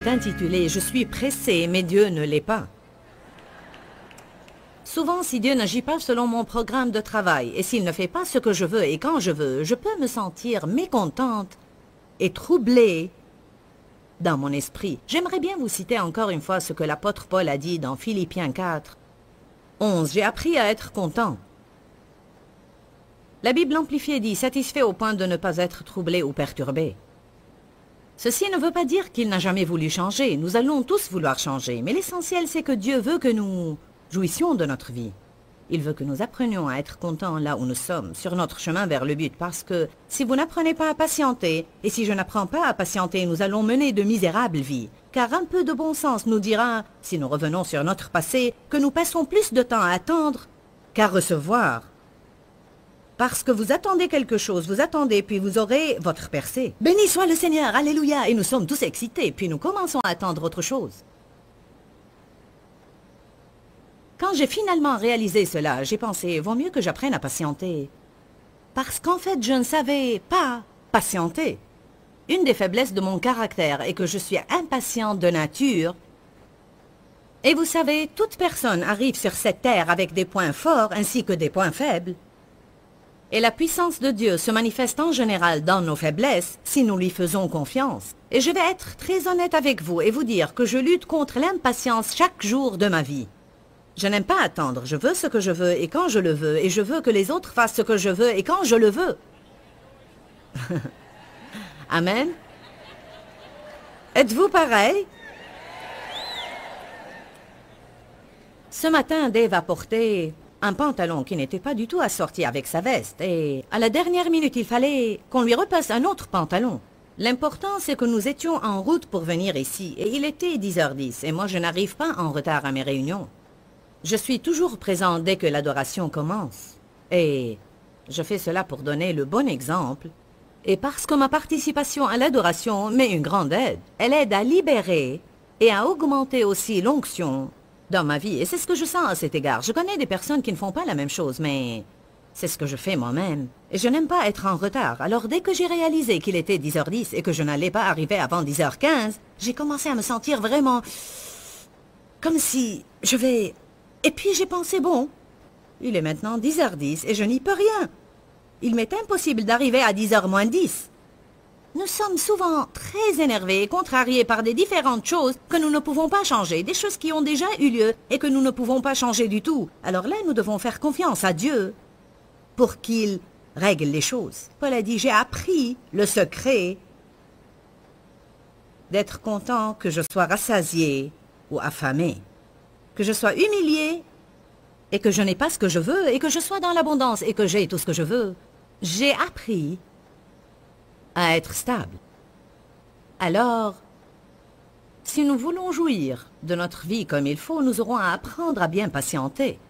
intitulé « Je suis pressé, mais Dieu ne l'est pas ». Souvent, si Dieu n'agit pas selon mon programme de travail, et s'il ne fait pas ce que je veux et quand je veux, je peux me sentir mécontente et troublée dans mon esprit. J'aimerais bien vous citer encore une fois ce que l'apôtre Paul a dit dans Philippiens 4, 11. J'ai appris à être content. La Bible amplifiée dit « satisfait au point de ne pas être troublé ou perturbé ». Ceci ne veut pas dire qu'il n'a jamais voulu changer. Nous allons tous vouloir changer. Mais l'essentiel, c'est que Dieu veut que nous jouissions de notre vie. Il veut que nous apprenions à être contents là où nous sommes, sur notre chemin vers le but. Parce que si vous n'apprenez pas à patienter, et si je n'apprends pas à patienter, nous allons mener de misérables vies. Car un peu de bon sens nous dira, si nous revenons sur notre passé, que nous passons plus de temps à attendre qu'à recevoir. Parce que vous attendez quelque chose, vous attendez, puis vous aurez votre percée. Béni soit le Seigneur, alléluia, et nous sommes tous excités, puis nous commençons à attendre autre chose. Quand j'ai finalement réalisé cela, j'ai pensé, vaut mieux que j'apprenne à patienter. Parce qu'en fait, je ne savais pas patienter. Une des faiblesses de mon caractère est que je suis impatiente de nature. Et vous savez, toute personne arrive sur cette terre avec des points forts ainsi que des points faibles. Et la puissance de Dieu se manifeste en général dans nos faiblesses si nous lui faisons confiance. Et je vais être très honnête avec vous et vous dire que je lutte contre l'impatience chaque jour de ma vie. Je n'aime pas attendre, je veux ce que je veux et quand je le veux, et je veux que les autres fassent ce que je veux et quand je le veux. Amen. Êtes-vous pareil? Ce matin, Dave a porté un pantalon qui n'était pas du tout assorti avec sa veste, et à la dernière minute, il fallait qu'on lui repasse un autre pantalon. L'important, c'est que nous étions en route pour venir ici, et il était 10h10, et moi je n'arrive pas en retard à mes réunions. Je suis toujours présent dès que l'adoration commence, et je fais cela pour donner le bon exemple, et parce que ma participation à l'adoration m'est une grande aide. Elle aide à libérer et à augmenter aussi l'onction dans ma vie, et c'est ce que je sens à cet égard. Je connais des personnes qui ne font pas la même chose, mais c'est ce que je fais moi-même. Et je n'aime pas être en retard. Alors dès que j'ai réalisé qu'il était 10h10 et que je n'allais pas arriver avant 10h15, j'ai commencé à me sentir vraiment comme si je vais... Et puis j'ai pensé, bon, il est maintenant 10h10 et je n'y peux rien. Il m'est impossible d'arriver à 10h moins 10. Nous sommes souvent très énervés et contrariés par des différentes choses que nous ne pouvons pas changer, des choses qui ont déjà eu lieu et que nous ne pouvons pas changer du tout. Alors là, nous devons faire confiance à Dieu pour qu'il règle les choses. Paul a dit, j'ai appris le secret d'être content que je sois rassasié ou affamé, que je sois humilié et que je n'ai pas ce que je veux et que je sois dans l'abondance et que j'ai tout ce que je veux. J'ai appris à être stable. Alors, si nous voulons jouir de notre vie comme il faut, nous aurons à apprendre à bien patienter.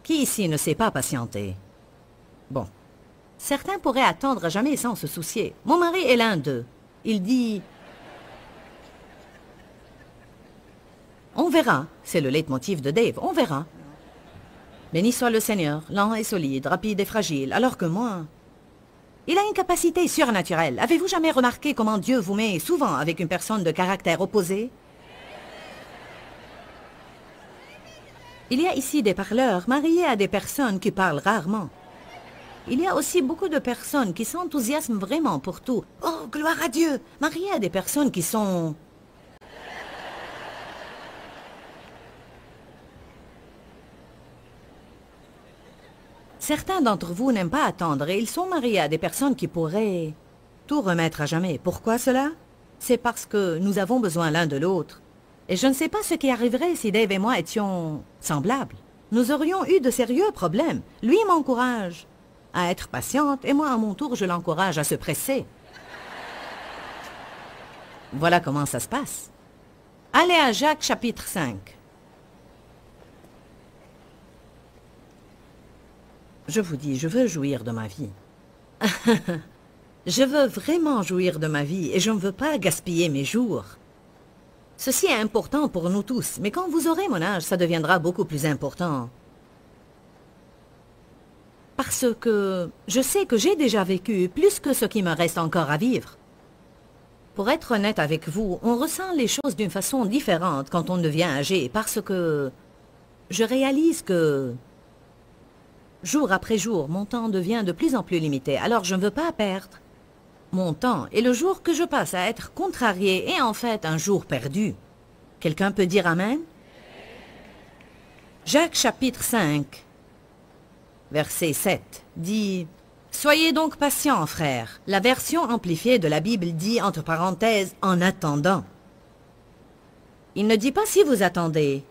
Qui ici ne sait pas patienter? Bon, certains pourraient attendre à jamais sans se soucier. Mon mari est l'un d'eux. Il dit... On verra, c'est le leitmotiv de Dave, on verra. Béni soit le Seigneur, lent et solide, rapide et fragile, alors que moi... Il a une capacité surnaturelle. Avez-vous jamais remarqué comment Dieu vous met souvent avec une personne de caractère opposé? Il y a ici des parleurs mariés à des personnes qui parlent rarement. Il y a aussi beaucoup de personnes qui s'enthousiasment vraiment pour tout. Oh, gloire à Dieu! Mariés à des personnes qui sont... Certains d'entre vous n'aiment pas attendre et ils sont mariés à des personnes qui pourraient tout remettre à jamais. Pourquoi cela? C'est parce que nous avons besoin l'un de l'autre. Et je ne sais pas ce qui arriverait si Dave et moi étions semblables. Nous aurions eu de sérieux problèmes. Lui m'encourage à être patiente et moi à mon tour je l'encourage à se presser. Voilà comment ça se passe. Allez à Jacques chapitre 5. Je vous dis, je veux jouir de ma vie. Je veux vraiment jouir de ma vie et je ne veux pas gaspiller mes jours. Ceci est important pour nous tous, mais quand vous aurez mon âge, ça deviendra beaucoup plus important. Parce que je sais que j'ai déjà vécu plus que ce qui me reste encore à vivre. Pour être honnête avec vous, on ressent les choses d'une façon différente quand on devient âgé parce que je réalise que jour après jour, mon temps devient de plus en plus limité, alors je ne veux pas perdre mon temps. Et le jour que je passe à être contrarié est en fait un jour perdu. Quelqu'un peut dire Amen? Jacques chapitre 5, verset 7 dit « Soyez donc patients, frères. » La version amplifiée de la Bible dit entre parenthèses « en attendant ». Il ne dit pas si vous attendez.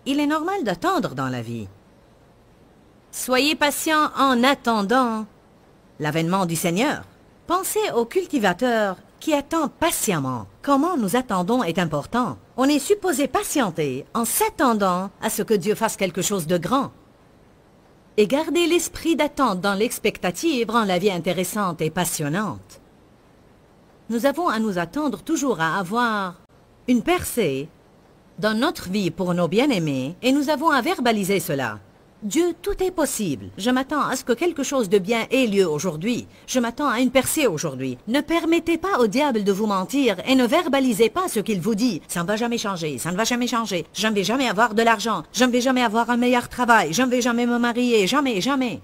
Il est normal d'attendre dans la vie. Soyez patients en attendant l'avènement du Seigneur. Pensez au cultivateur qui attend patiemment. Comment nous attendons est important. On est supposé patienter en s'attendant à ce que Dieu fasse quelque chose de grand. Et garder l'esprit d'attente dans l'expectative rend la vie intéressante et passionnante. Nous avons à nous attendre toujours à avoir une percée dans notre vie pour nos bien-aimés et nous avons à verbaliser cela. Dieu, tout est possible. Je m'attends à ce que quelque chose de bien ait lieu aujourd'hui. Je m'attends à une percée aujourd'hui. Ne permettez pas au diable de vous mentir et ne verbalisez pas ce qu'il vous dit. Ça ne va jamais changer, ça ne va jamais changer. Je ne vais jamais avoir de l'argent. Je ne vais jamais avoir un meilleur travail. Je ne vais jamais me marier. Jamais, jamais.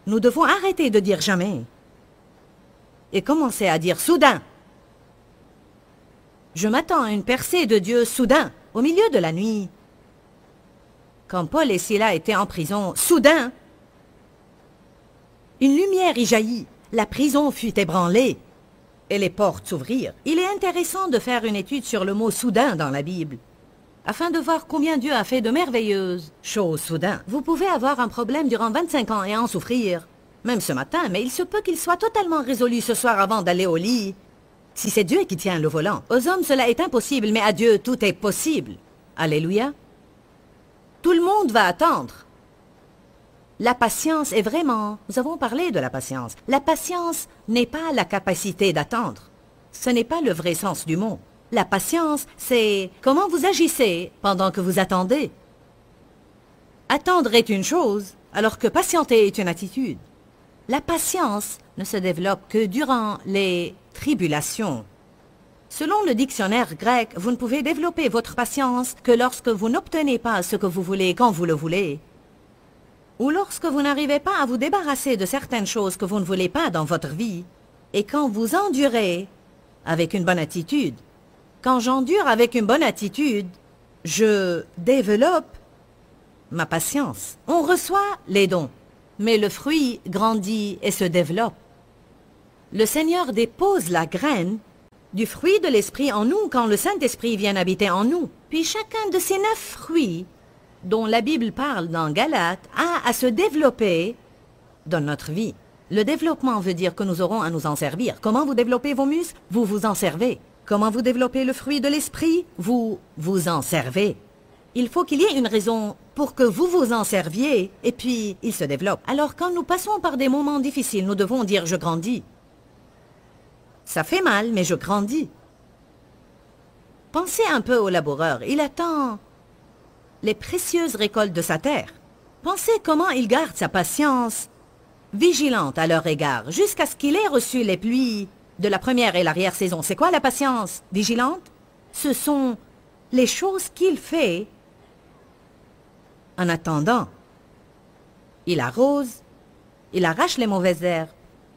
Nous devons arrêter de dire jamais et commencer à dire soudain. Je m'attends à une percée de Dieu soudain, au milieu de la nuit. Quand Paul et Silas étaient en prison, soudain, une lumière y jaillit, la prison fut ébranlée et les portes s'ouvrirent. Il est intéressant de faire une étude sur le mot « soudain » dans la Bible, afin de voir combien Dieu a fait de merveilleuses choses soudain. Vous pouvez avoir un problème durant 25 ans et en souffrir, même ce matin, mais il se peut qu'il soit totalement résolu ce soir avant d'aller au lit, si c'est Dieu qui tient le volant. Aux hommes, cela est impossible, mais à Dieu, tout est possible. Alléluia. Tout le monde va attendre. La patience est vraiment... Nous avons parlé de la patience. La patience n'est pas la capacité d'attendre. Ce n'est pas le vrai sens du mot. La patience, c'est comment vous agissez pendant que vous attendez. Attendre est une chose, alors que patienter est une attitude. La patience ne se développe que durant les tribulations. Selon le dictionnaire grec, vous ne pouvez développer votre patience que lorsque vous n'obtenez pas ce que vous voulez quand vous le voulez, ou lorsque vous n'arrivez pas à vous débarrasser de certaines choses que vous ne voulez pas dans votre vie, et quand vous endurez avec une bonne attitude. Quand j'endure avec une bonne attitude, je développe ma patience. On reçoit les dons, mais le fruit grandit et se développe. Le Seigneur dépose la graine du fruit de l'Esprit en nous quand le Saint-Esprit vient habiter en nous. Puis chacun de ces 9 fruits dont la Bible parle dans Galates a à se développer dans notre vie. Le développement veut dire que nous aurons à nous en servir. Comment vous développez vos muscles? Vous vous en servez. Comment vous développez le fruit de l'Esprit? Vous vous en servez. Il faut qu'il y ait une raison pour que vous vous en serviez et puis il se développe. Alors quand nous passons par des moments difficiles, nous devons dire « je grandis ». Ça fait mal, mais je grandis. Pensez un peu au laboureur. Il attend les précieuses récoltes de sa terre. Pensez comment il garde sa patience vigilante à leur égard, jusqu'à ce qu'il ait reçu les pluies de la première et l'arrière-saison. C'est quoi la patience vigilante? Ce sont les choses qu'il fait en attendant. Il arrose, il arrache les mauvaises herbes,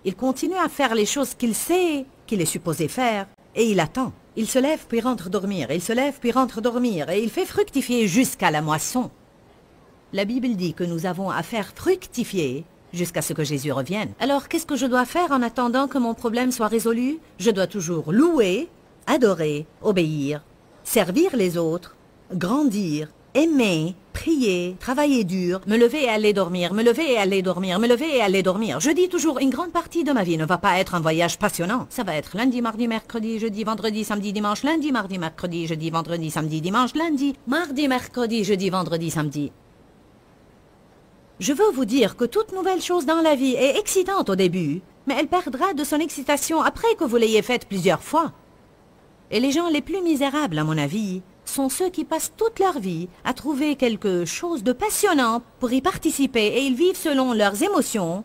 il continue à faire les choses qu'il sait qu'il est supposé faire, et il attend. Il se lève puis rentre dormir, il se lève puis rentre dormir, et il fait fructifier jusqu'à la moisson. La Bible dit que nous avons à faire fructifier jusqu'à ce que Jésus revienne. Alors, qu'est-ce que je dois faire en attendant que mon problème soit résolu? Je dois toujours louer, adorer, obéir, servir les autres, grandir, aimer, prier, travailler dur, me lever et aller dormir, me lever et aller dormir, me lever et aller dormir. Je dis toujours, une grande partie de ma vie ne va pas être un voyage passionnant. Ça va être lundi, mardi, mercredi, jeudi, vendredi, samedi, dimanche, lundi, mardi, mercredi, jeudi, vendredi, samedi, dimanche, lundi, mardi, mercredi, jeudi, vendredi, samedi. Je veux vous dire que toute nouvelle chose dans la vie est excitante au début, mais elle perdra de son excitation après que vous l'ayez faite plusieurs fois. Et les gens les plus misérables, à mon avis, sont ceux qui passent toute leur vie à trouver quelque chose de passionnant pour y participer et ils vivent selon leurs émotions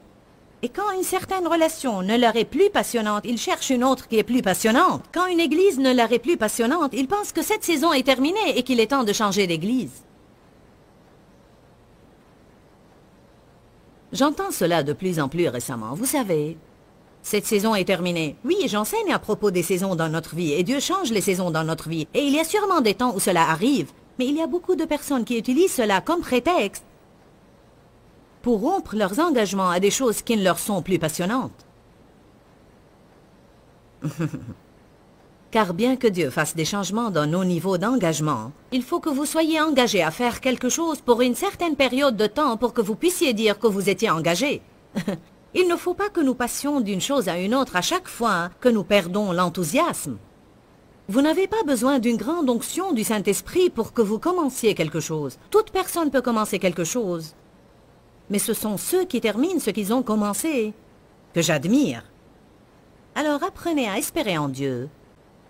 Et quand une certaine relation ne leur est plus passionnante, ils cherchent une autre qui est plus passionnante. Quand une église ne leur est plus passionnante, ils pensent que cette saison est terminée et qu'il est temps de changer d'église. J'entends cela de plus en plus récemment. Vous savez, cette saison est terminée. Oui, j'enseigne à propos des saisons dans notre vie, et Dieu change les saisons dans notre vie. Et il y a sûrement des temps où cela arrive, mais il y a beaucoup de personnes qui utilisent cela comme prétexte pour rompre leurs engagements à des choses qui ne leur sont plus passionnantes. Car bien que Dieu fasse des changements dans nos niveaux d'engagement, il faut que vous soyez engagés à faire quelque chose pour une certaine période de temps pour que vous puissiez dire que vous étiez engagés. Il ne faut pas que nous passions d'une chose à une autre à chaque fois que nous perdons l'enthousiasme. Vous n'avez pas besoin d'une grande onction du Saint-Esprit pour que vous commenciez quelque chose. Toute personne peut commencer quelque chose. Mais ce sont ceux qui terminent ce qu'ils ont commencé que j'admire. Alors apprenez à espérer en Dieu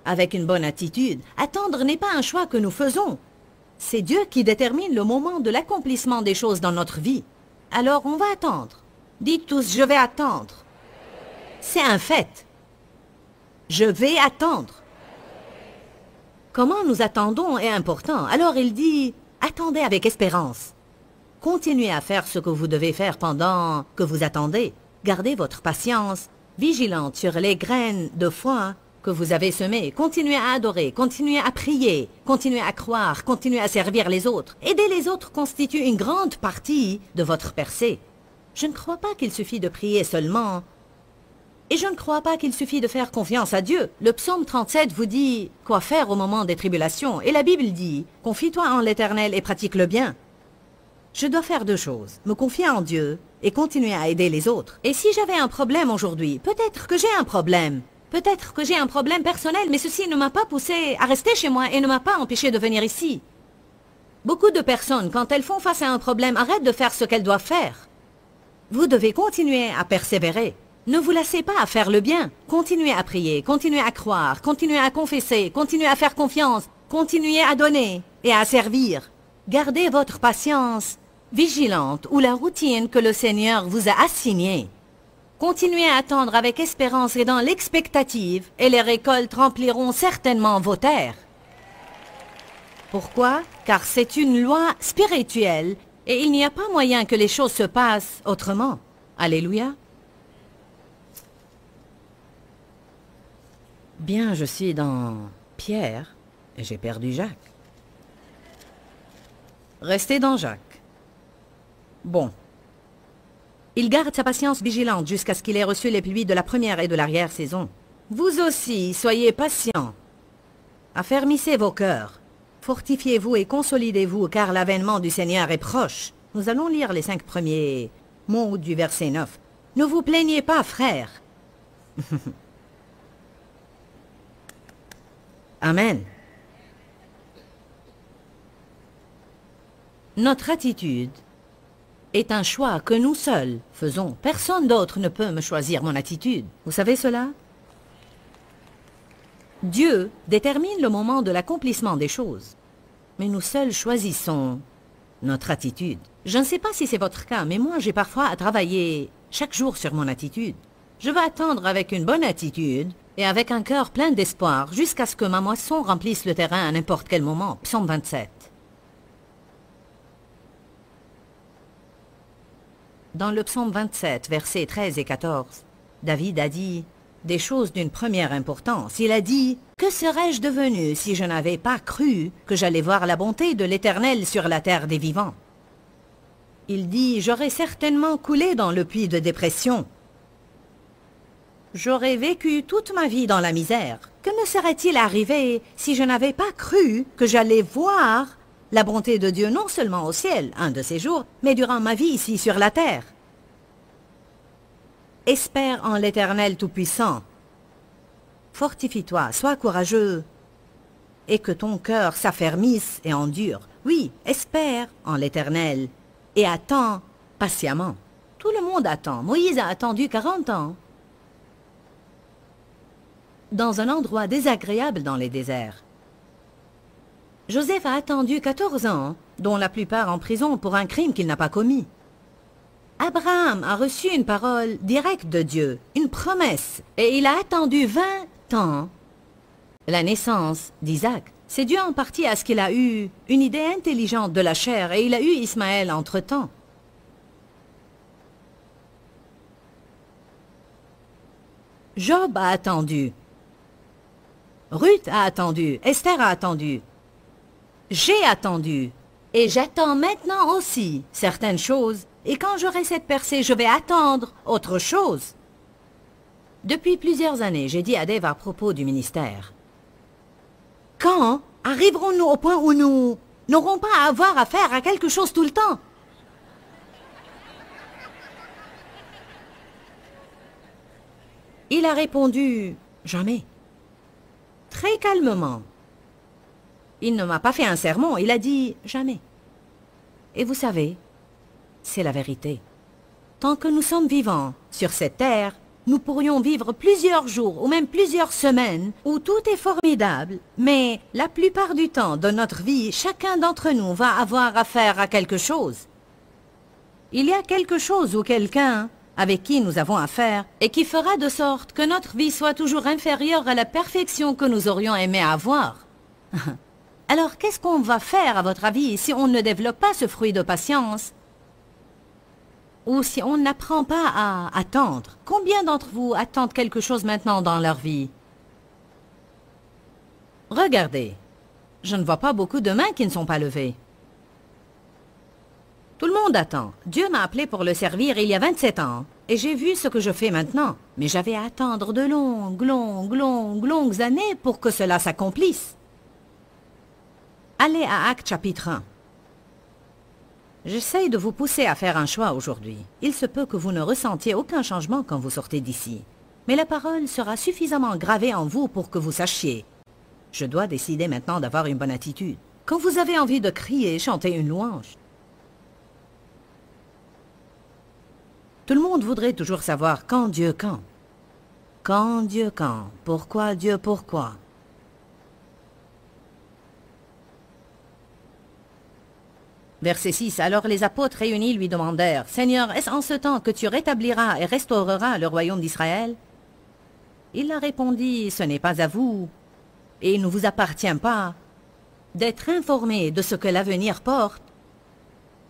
avec une bonne attitude. Attendre n'est pas un choix que nous faisons. C'est Dieu qui détermine le moment de l'accomplissement des choses dans notre vie. Alors on va attendre. Dites tous, je vais attendre. C'est un fait. Je vais attendre. Comment nous attendons est important. Alors il dit, attendez avec espérance. Continuez à faire ce que vous devez faire pendant que vous attendez. Gardez votre patience, vigilante sur les graines de foi que vous avez semées. Continuez à adorer, continuez à prier, continuez à croire, continuez à servir les autres. Aider les autres constitue une grande partie de votre percée. Je ne crois pas qu'il suffit de prier seulement. Et je ne crois pas qu'il suffit de faire confiance à Dieu. Le psaume 37 vous dit quoi faire au moment des tribulations. Et la Bible dit, confie-toi en l'Éternel et pratique le bien. Je dois faire deux choses, me confier en Dieu et continuer à aider les autres. Et si j'avais un problème aujourd'hui, peut-être que j'ai un problème. Peut-être que j'ai un problème personnel, mais ceci ne m'a pas poussé à rester chez moi et ne m'a pas empêché de venir ici. Beaucoup de personnes, quand elles font face à un problème, arrêtent de faire ce qu'elles doivent faire. Vous devez continuer à persévérer. Ne vous lassez pas à faire le bien. Continuez à prier, continuez à croire, continuez à confesser, continuez à faire confiance, continuez à donner et à servir. Gardez votre patience vigilante ou la routine que le Seigneur vous a assignée. Continuez à attendre avec espérance et dans l'expectative, et les récoltes rempliront certainement vos terres. Pourquoi? Car c'est une loi spirituelle, et il n'y a pas moyen que les choses se passent autrement. Alléluia. Bien, je suis dans Pierre, et j'ai perdu Jacques. Restez dans Jacques. Bon. Il garde sa patience vigilante jusqu'à ce qu'il ait reçu les pluies de la première et de l'arrière-saison. Vous aussi, soyez patients. Affermissez vos cœurs. Fortifiez-vous et consolidez-vous, car l'avènement du Seigneur est proche. Nous allons lire les 5 premiers mots du verset 9. Ne vous plaignez pas, frères. Amen. Notre attitude est un choix que nous seuls faisons. Personne d'autre ne peut me choisir mon attitude. Vous savez cela? Dieu détermine le moment de l'accomplissement des choses. Mais nous seuls choisissons notre attitude. Je ne sais pas si c'est votre cas, mais moi j'ai parfois à travailler chaque jour sur mon attitude. Je veux attendre avec une bonne attitude et avec un cœur plein d'espoir jusqu'à ce que ma moisson remplisse le terrain à n'importe quel moment. Psaume 27. Dans le psaume 27, versets 13 et 14, David a dit des choses d'une première importance. Il a dit « Que serais-je devenu si je n'avais pas cru que j'allais voir la bonté de l'Éternel sur la terre des vivants ?» Il dit « J'aurais certainement coulé dans le puits de dépression. J'aurais vécu toute ma vie dans la misère. Que me serait-il arrivé si je n'avais pas cru que j'allais voir la bonté de Dieu non seulement au ciel, un de ces jours, mais durant ma vie ici sur la terre. Espère en l'Éternel Tout-Puissant. Fortifie-toi, sois courageux, et que ton cœur s'affermisse et endure. Oui, espère en l'Éternel, et attends patiemment. Tout le monde attend. Moïse a attendu 40 ans. Dans un endroit désagréable dans les déserts. Joseph a attendu 14 ans, dont la plupart en prison pour un crime qu'il n'a pas commis. Abraham a reçu une parole directe de Dieu, une promesse, et il a attendu 20 ans la naissance d'Isaac. C'est dû en partie à ce qu'il a eu une idée intelligente de la chair, et il a eu Ismaël entre-temps. Job a attendu. Ruth a attendu. Esther a attendu. J'ai attendu. Et j'attends maintenant aussi certaines choses. Et quand j'aurai cette percée, je vais attendre autre chose. Depuis plusieurs années, j'ai dit à Dave à propos du ministère. Quand arriverons-nous au point où nous n'aurons pas à avoir affaire à quelque chose tout le temps? Il a répondu « Jamais ». Très calmement. Il ne m'a pas fait un sermon, il a dit « Jamais ». Et vous savez, c'est la vérité. Tant que nous sommes vivants sur cette terre, nous pourrions vivre plusieurs jours ou même plusieurs semaines où tout est formidable, mais la plupart du temps de notre vie, chacun d'entre nous va avoir affaire à quelque chose. Il y a quelque chose ou quelqu'un avec qui nous avons affaire et qui fera de sorte que notre vie soit toujours inférieure à la perfection que nous aurions aimé avoir. Alors qu'est-ce qu'on va faire à votre avis si on ne développe pas ce fruit de patience? Ou si on n'apprend pas à attendre? Combien d'entre vous attendent quelque chose maintenant dans leur vie? Regardez, je ne vois pas beaucoup de mains qui ne sont pas levées. Tout le monde attend. Dieu m'a appelé pour le servir il y a 27 ans. Et j'ai vu ce que je fais maintenant. Mais j'avais à attendre de longues années pour que cela s'accomplisse. Allez à Actes chapitre 1. J'essaye de vous pousser à faire un choix aujourd'hui. Il se peut que vous ne ressentiez aucun changement quand vous sortez d'ici. Mais la parole sera suffisamment gravée en vous pour que vous sachiez. Je dois décider maintenant d'avoir une bonne attitude. Quand vous avez envie de crier, chanter une louange. Tout le monde voudrait toujours savoir quand Dieu quand. Quand Dieu quand. Pourquoi Dieu pourquoi. Verset 6. Alors les apôtres réunis lui demandèrent, « Seigneur, est-ce en ce temps que tu rétabliras et restaureras le royaume d'Israël » Il leur répondit, « Ce n'est pas à vous, et il ne vous appartient pas, d'être informés de ce que l'avenir porte,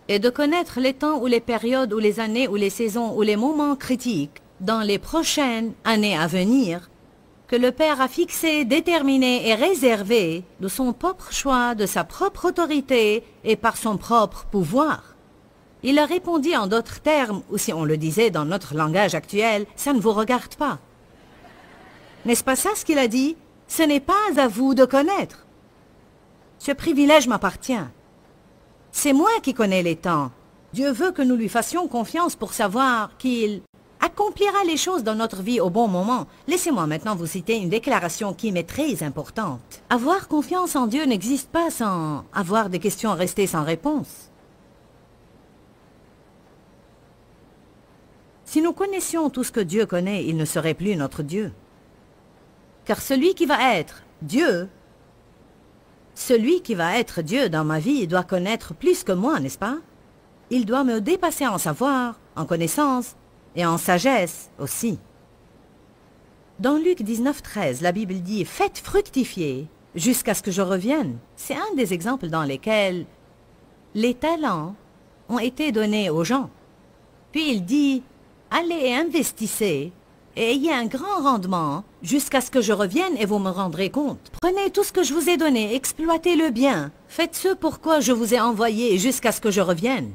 et de connaître les temps ou les périodes ou les années ou les saisons ou les moments critiques dans les prochaines années à venir, que le Père a fixé, déterminé et réservé de son propre choix, de sa propre autorité et par son propre pouvoir. » Il leur répondit en d'autres termes, ou si on le disait dans notre langage actuel, « Ça ne vous regarde pas. » N'est-ce pas ça ce qu'il a dit? Ce n'est pas à vous de connaître. Ce privilège m'appartient. C'est moi qui connais les temps. Dieu veut que nous lui fassions confiance pour savoir qu'il accomplira les choses dans notre vie au bon moment. Laissez-moi maintenant vous citer une déclaration qui m'est très importante. Avoir confiance en Dieu n'existe pas sans avoir des questions restées sans réponse. Si nous connaissions tout ce que Dieu connaît, il ne serait plus notre Dieu. Car celui qui va être Dieu dans ma vie doit connaître plus que moi, n'est-ce pas? Il doit me dépasser en savoir, en connaissance et en sagesse aussi. Dans Luc 19, 13, la Bible dit « Faites fructifier jusqu'à ce que je revienne ». C'est un des exemples dans lesquels les talents ont été donnés aux gens. Puis il dit « Allez et investissez et ayez un grand rendement jusqu'à ce que je revienne et vous me rendrez compte. Prenez tout ce que je vous ai donné, exploitez-le bien. Faites ce pourquoi je vous ai envoyé jusqu'à ce que je revienne. »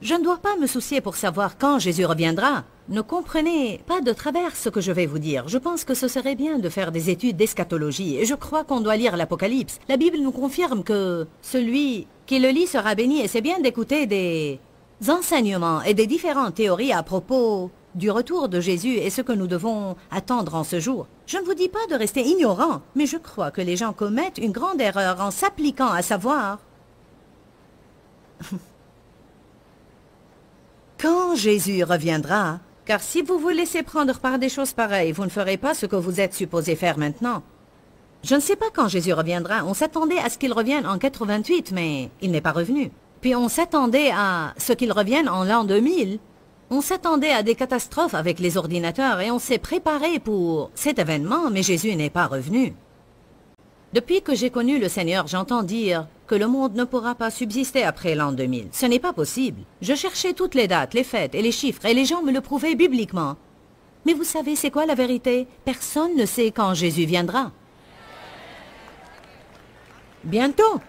Je ne dois pas me soucier pour savoir quand Jésus reviendra. Ne comprenez pas de travers ce que je vais vous dire. Je pense que ce serait bien de faire des études d'eschatologie et je crois qu'on doit lire l'Apocalypse. La Bible nous confirme que celui qui le lit sera béni et c'est bien d'écouter des enseignements et des différentes théories à propos du retour de Jésus et ce que nous devons attendre en ce jour. Je ne vous dis pas de rester ignorant, mais je crois que les gens commettent une grande erreur en s'appliquant à savoir quand Jésus reviendra, car si vous vous laissez prendre par des choses pareilles, vous ne ferez pas ce que vous êtes supposé faire maintenant. Je ne sais pas quand Jésus reviendra. On s'attendait à ce qu'il revienne en 88, mais il n'est pas revenu. Puis on s'attendait à ce qu'il revienne en l'an 2000, On s'attendait à des catastrophes avec les ordinateurs et on s'est préparé pour cet événement, mais Jésus n'est pas revenu. Depuis que j'ai connu le Seigneur, j'entends dire que le monde ne pourra pas subsister après l'an 2000. Ce n'est pas possible. Je cherchais toutes les dates, les fêtes et les chiffres, et les gens me le prouvaient bibliquement. Mais vous savez, c'est quoi la vérité? Personne ne sait quand Jésus viendra. Bientôt.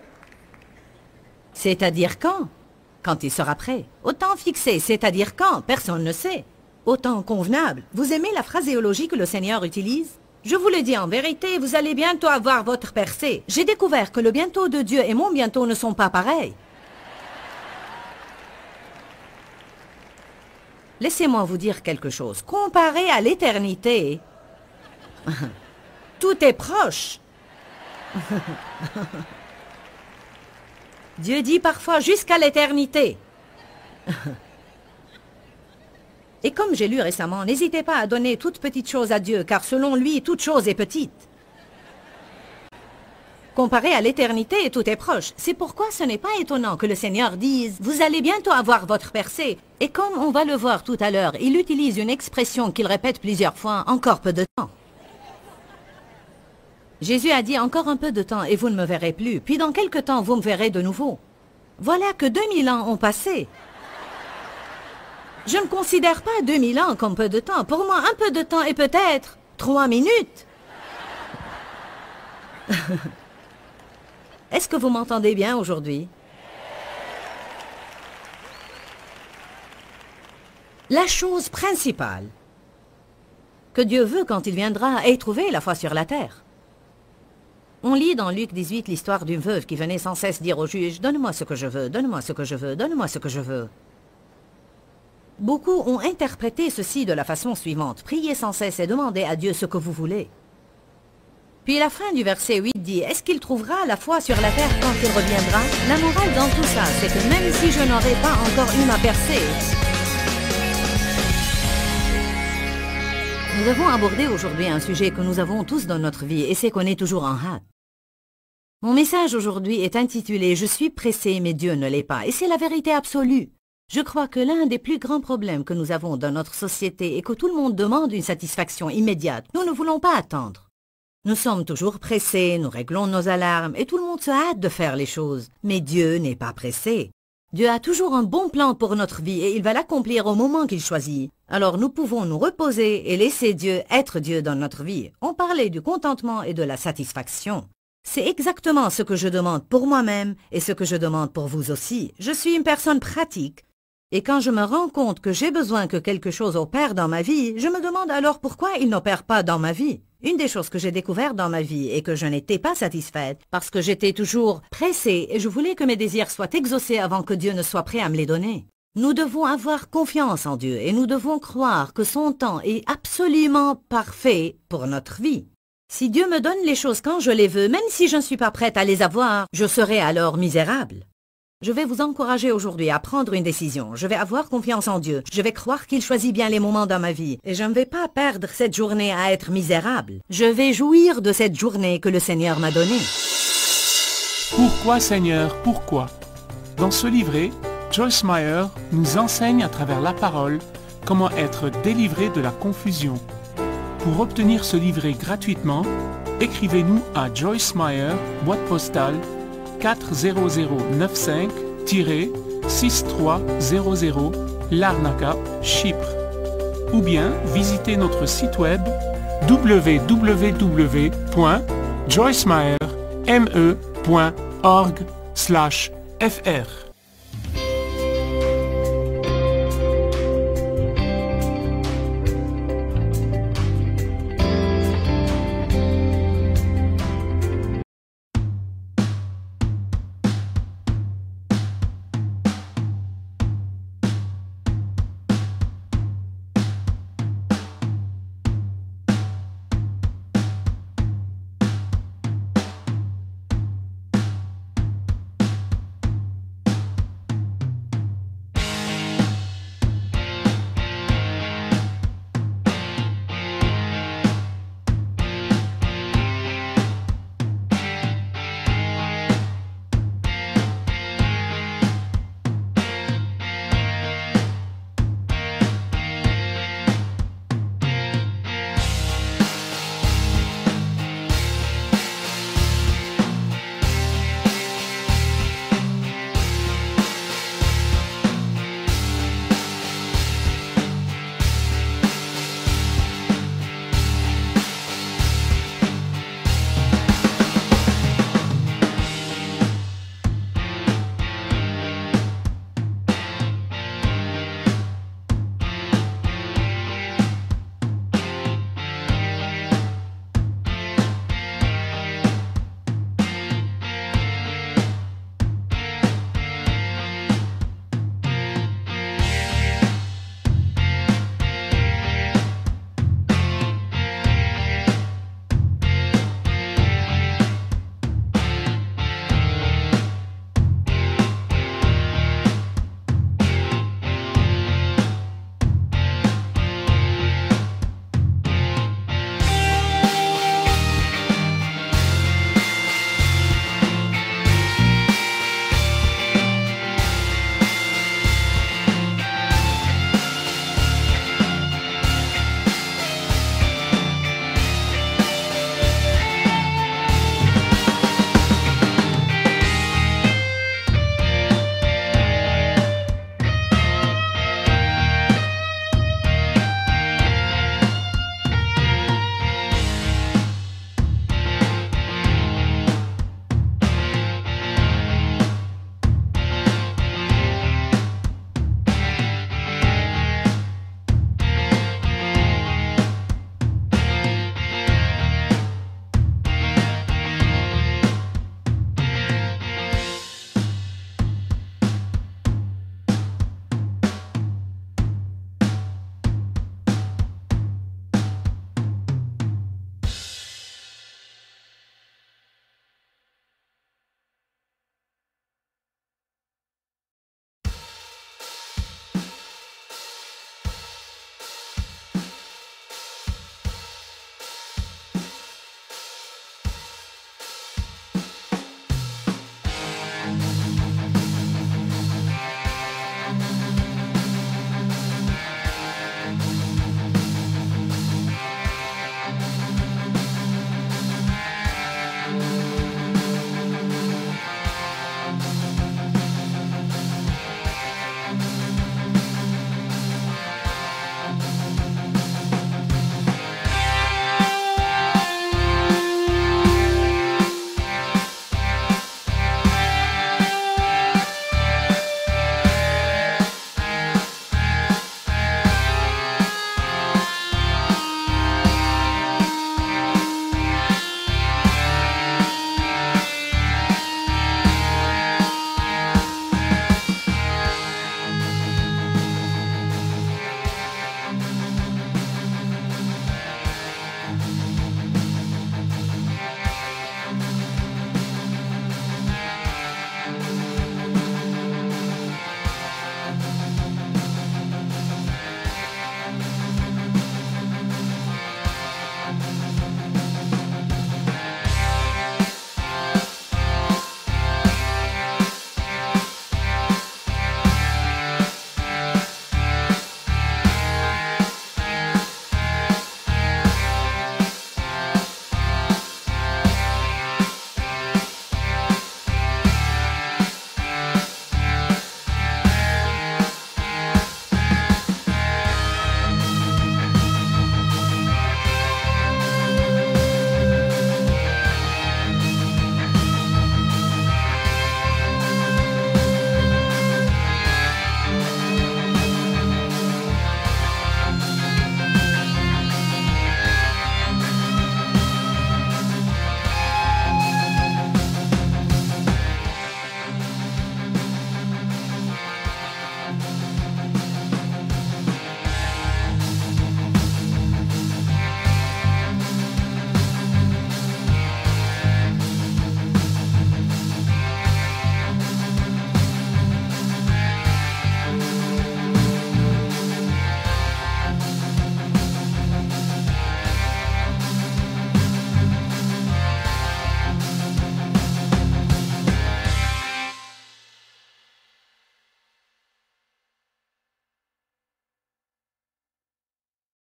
C'est-à-dire quand? Quand il sera prêt. Au temps fixé, c'est-à-dire quand? Personne ne sait. Au temps convenable. Vous aimez la phraséologie que le Seigneur utilise? Je vous le dis en vérité, vous allez bientôt avoir votre percée. J'ai découvert que le bientôt de Dieu et mon bientôt ne sont pas pareils. Laissez-moi vous dire quelque chose. Comparé à l'éternité, tout est proche. Dieu dit parfois jusqu'à l'éternité. Et comme j'ai lu récemment, n'hésitez pas à donner toute petite chose à Dieu, car selon lui, toute chose est petite. Comparé à l'éternité, tout est proche. C'est pourquoi ce n'est pas étonnant que le Seigneur dise « Vous allez bientôt avoir votre percée ». Et comme on va le voir tout à l'heure, il utilise une expression qu'il répète plusieurs fois « encore peu de temps ». Jésus a dit « encore un peu de temps et vous ne me verrez plus, puis dans quelque temps vous me verrez de nouveau ». Voilà que 2000 ans ont passé. Je ne considère pas 2000 ans comme peu de temps. Pour moi, un peu de temps est peut-être 3 minutes. Est-ce que vous m'entendez bien aujourd'hui? La chose principale que Dieu veut quand il viendra est trouver la foi sur la terre. On lit dans Luc 18 l'histoire d'une veuve qui venait sans cesse dire au juge « Donne-moi ce que je veux, donne-moi ce que je veux, donne-moi ce que je veux ». Beaucoup ont interprété ceci de la façon suivante. Priez sans cesse et demandez à Dieu ce que vous voulez. Puis la fin du verset 8 dit, est-ce qu'il trouvera la foi sur la terre quand il reviendra? La morale dans tout ça, c'est que même si je n'aurais pas encore eu ma percée, nous avons abordé aujourd'hui un sujet que nous avons tous dans notre vie et c'est qu'on est toujours en hâte. Mon message aujourd'hui est intitulé « Je suis pressé, mais Dieu ne l'est pas » et c'est la vérité absolue. Je crois que l'un des plus grands problèmes que nous avons dans notre société est que tout le monde demande une satisfaction immédiate. Nous ne voulons pas attendre. Nous sommes toujours pressés, nous réglons nos alarmes et tout le monde se hâte de faire les choses. Mais Dieu n'est pas pressé. Dieu a toujours un bon plan pour notre vie et il va l'accomplir au moment qu'il choisit. Alors nous pouvons nous reposer et laisser Dieu être Dieu dans notre vie. On parlait du contentement et de la satisfaction. C'est exactement ce que je demande pour moi-même et ce que je demande pour vous aussi. Je suis une personne pratique. Et quand je me rends compte que j'ai besoin que quelque chose opère dans ma vie, je me demande alors pourquoi il n'opère pas dans ma vie. Une des choses que j'ai découvertes dans ma vie est que je n'étais pas satisfaite parce que j'étais toujours pressée et je voulais que mes désirs soient exaucés avant que Dieu ne soit prêt à me les donner. Nous devons avoir confiance en Dieu et nous devons croire que son temps est absolument parfait pour notre vie. Si Dieu me donne les choses quand je les veux, même si je ne suis pas prête à les avoir, je serai alors misérable. Je vais vous encourager aujourd'hui à prendre une décision. Je vais avoir confiance en Dieu. Je vais croire qu'il choisit bien les moments dans ma vie. Et je ne vais pas perdre cette journée à être misérable. Je vais jouir de cette journée que le Seigneur m'a donnée. Pourquoi, Seigneur, pourquoi? Dans ce livret, Joyce Meyer nous enseigne à travers la parole comment être délivré de la confusion. Pour obtenir ce livret gratuitement, écrivez-nous à Joyce Meyer, boîte postale 40095-6300 Larnaca, Chypre. Ou bien visitez notre site web www.joycemeyer.org/fr.